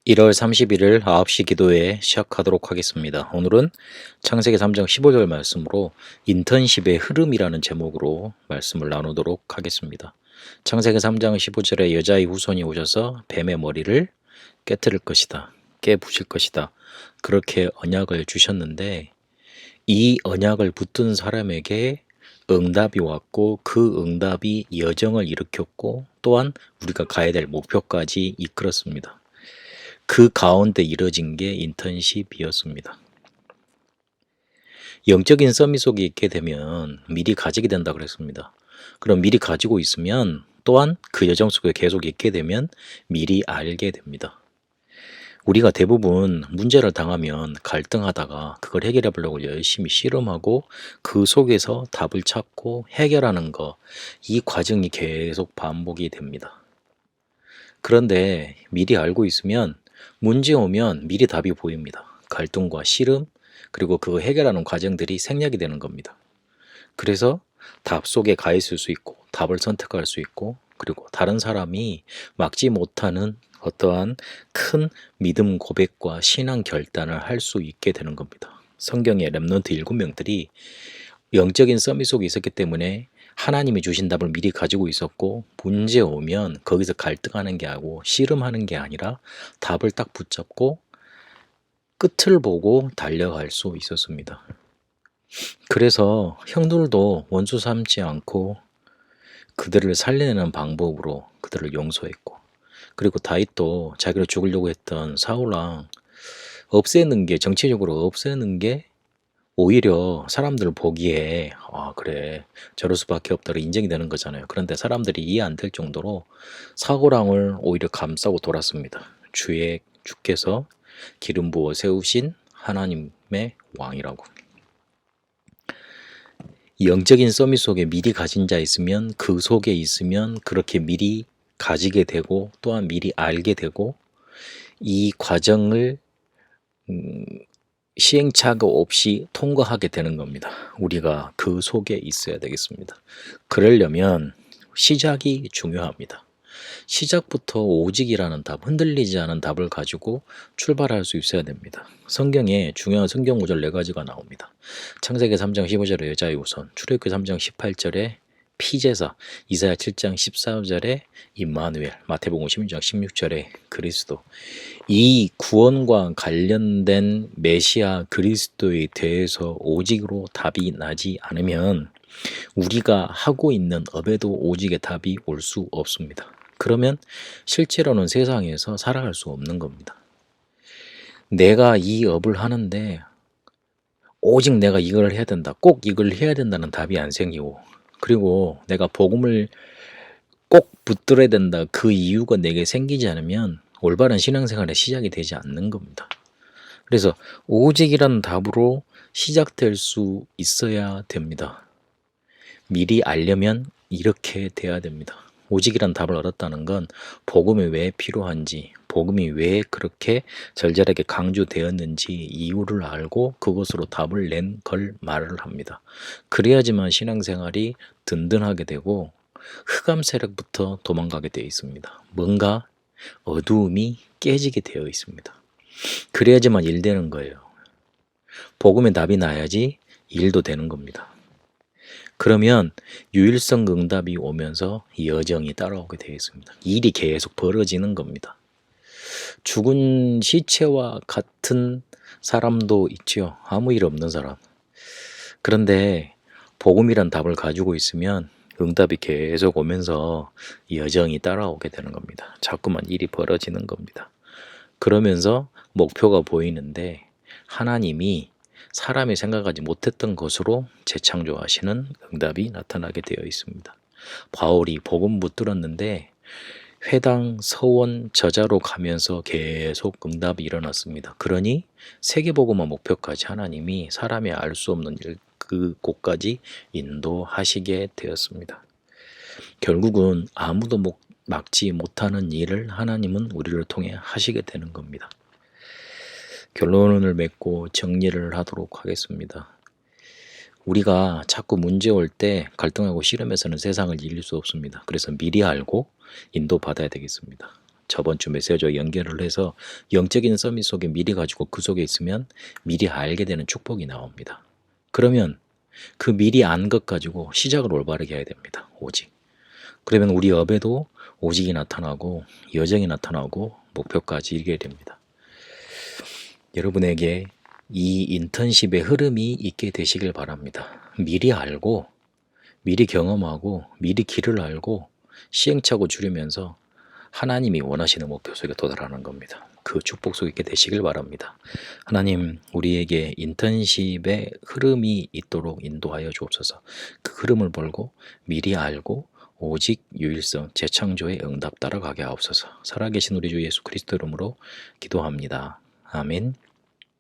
1월 31일 9시 기도회 시작하도록 하겠습니다. 오늘은 창세기 3장 15절 말씀으로 인턴십의 흐름이라는 제목으로 말씀을 나누도록 하겠습니다. 창세기 3장 15절에 여자의 후손이 오셔서 뱀의 머리를 깨뜨릴 것이다. 깨부실 것이다. 그렇게 언약을 주셨는데 이 언약을 붙든 사람에게 응답이 왔고 그 응답이 여정을 일으켰고 또한 우리가 가야 될 목표까지 이끌었습니다. 그 가운데 이뤄진 게 인턴십이었습니다. 영적인 서밋 속에 있게 되면 미리 가지게 된다 그랬습니다. 그럼 미리 가지고 있으면 또한 그 여정 속에 계속 있게 되면 미리 알게 됩니다. 우리가 대부분 문제를 당하면 갈등하다가 그걸 해결해 보려고 열심히 실험하고 그 속에서 답을 찾고 해결하는 거, 이 과정이 계속 반복이 됩니다. 그런데 미리 알고 있으면 문제 오면 미리 답이 보입니다. 갈등과 씨름, 그리고 그거 해결하는 과정들이 생략이 되는 겁니다. 그래서 답 속에 가 있을 수 있고 답을 선택할 수 있고 그리고 다른 사람이 막지 못하는 어떠한 큰 믿음 고백과 신앙 결단을 할 수 있게 되는 겁니다. 성경의 렘넌트 7명들이 영적인 서밋 속에 있었기 때문에 하나님이 주신 답을 미리 가지고 있었고 문제 오면 거기서 갈등하는 게 아니고 씨름하는 게 아니라 답을 딱 붙잡고 끝을 보고 달려갈 수 있었습니다. 그래서 형들도 원수 삼지 않고 그들을 살려내는 방법으로 그들을 용서했고, 그리고 다윗도 자기를 죽이려고 했던 사울왕 없애는 게, 정치적으로 없애는 게 오히려 사람들 보기에 그래 저럴 수밖에 없다고 인정이 되는 거잖아요. 그런데 사람들이 이해 안 될 정도로 사고랑을 오히려 감싸고 돌았습니다. 주께서 기름 부어 세우신 하나님의 왕이라고. 영적인 서밋 속에 미리 가진 자 있으면 그 속에 있으면 그렇게 미리 가지게 되고 또한 미리 알게 되고 이 과정을 시행착오 없이 통과하게 되는 겁니다. 우리가 그 속에 있어야 되겠습니다. 그러려면 시작이 중요합니다. 시작부터 오직이라는 답, 흔들리지 않은 답을 가지고 출발할 수 있어야 됩니다. 성경에 중요한 성경 구절 4가지가 나옵니다. 창세기 3장 15절에 여자의 후손, 출애굽기 3장 18절에 피제사, 이사야 7장 14절에 임마누엘, 마태복음 16장 16절에 그리스도. 이 구원과 관련된 메시아 그리스도에 대해서 오직으로 답이 나지 않으면 우리가 하고 있는 업에도 오직의 답이 올 수 없습니다. 그러면 실제로는 세상에서 살아갈 수 없는 겁니다. 내가 이 업을 하는데 오직 내가 이걸 해야 된다, 꼭 이걸 해야 된다는 답이 안 생기고, 그리고 내가 복음을 꼭 붙들어야 된다, 그 이유가 내게 생기지 않으면 올바른 신앙생활의 시작이 되지 않는 겁니다. 그래서 오직이라는 답으로 시작될 수 있어야 됩니다. 미리 알려면 이렇게 돼야 됩니다. 오직이란 답을 얻었다는 건 복음이 왜 필요한지, 복음이 왜 그렇게 절절하게 강조되었는지 이유를 알고 그것으로 답을 낸 걸 말을 합니다. 그래야지만 신앙생활이 든든하게 되고 흑암 세력부터 도망가게 되어 있습니다. 뭔가 어두움이 깨지게 되어 있습니다. 그래야지만 일 되는 거예요. 복음의 답이 나야지 일도 되는 겁니다. 그러면 유일성 응답이 오면서 여정이 따라오게 되어 있습니다. 일이 계속 벌어지는 겁니다. 죽은 시체와 같은 사람도 있죠. 아무 일 없는 사람. 그런데 복음이란 답을 가지고 있으면 응답이 계속 오면서 여정이 따라오게 되는 겁니다. 자꾸만 일이 벌어지는 겁니다. 그러면서 목표가 보이는데 하나님이 사람이 생각하지 못했던 것으로 재창조하시는 응답이 나타나게 되어 있습니다. 바울이 복음 붙들었는데 회당, 서원, 저자로 가면서 계속 응답이 일어났습니다. 그러니 세계복음화 목표까지 하나님이 사람이 알 수 없는 그곳까지 인도하시게 되었습니다. 결국은 아무도 막지 못하는 일을 하나님은 우리를 통해 하시게 되는 겁니다. 결론을 맺고 정리를 하도록 하겠습니다. 우리가 자꾸 문제 올 때 갈등하고 씨름해서는 세상을 이길 수 없습니다. 그래서 미리 알고 인도받아야 되겠습니다. 저번 주 메시지와 연결을 해서 영적인 서밋 속에 미리 가지고 그 속에 있으면 미리 알게 되는 축복이 나옵니다. 그러면 그 미리 안 것 가지고 시작을 올바르게 해야 됩니다. 오직. 그러면 우리 업에도 오직이 나타나고 여정이 나타나고 목표까지 이르게 됩니다. 여러분에게 이 인턴십의 흐름이 있게 되시길 바랍니다. 미리 알고 미리 경험하고 미리 길을 알고 시행착오 줄이면서 하나님이 원하시는 목표 속에 도달하는 겁니다. 그 축복 속에 있게 되시길 바랍니다. 하나님, 우리에게 인턴십의 흐름이 있도록 인도하여 주옵소서. 그 흐름을 보고 미리 알고 오직 유일성 재창조의 응답 따라가게 하옵소서. 살아계신 우리 주 예수 그리스도 이름으로 기도합니다. 아멘.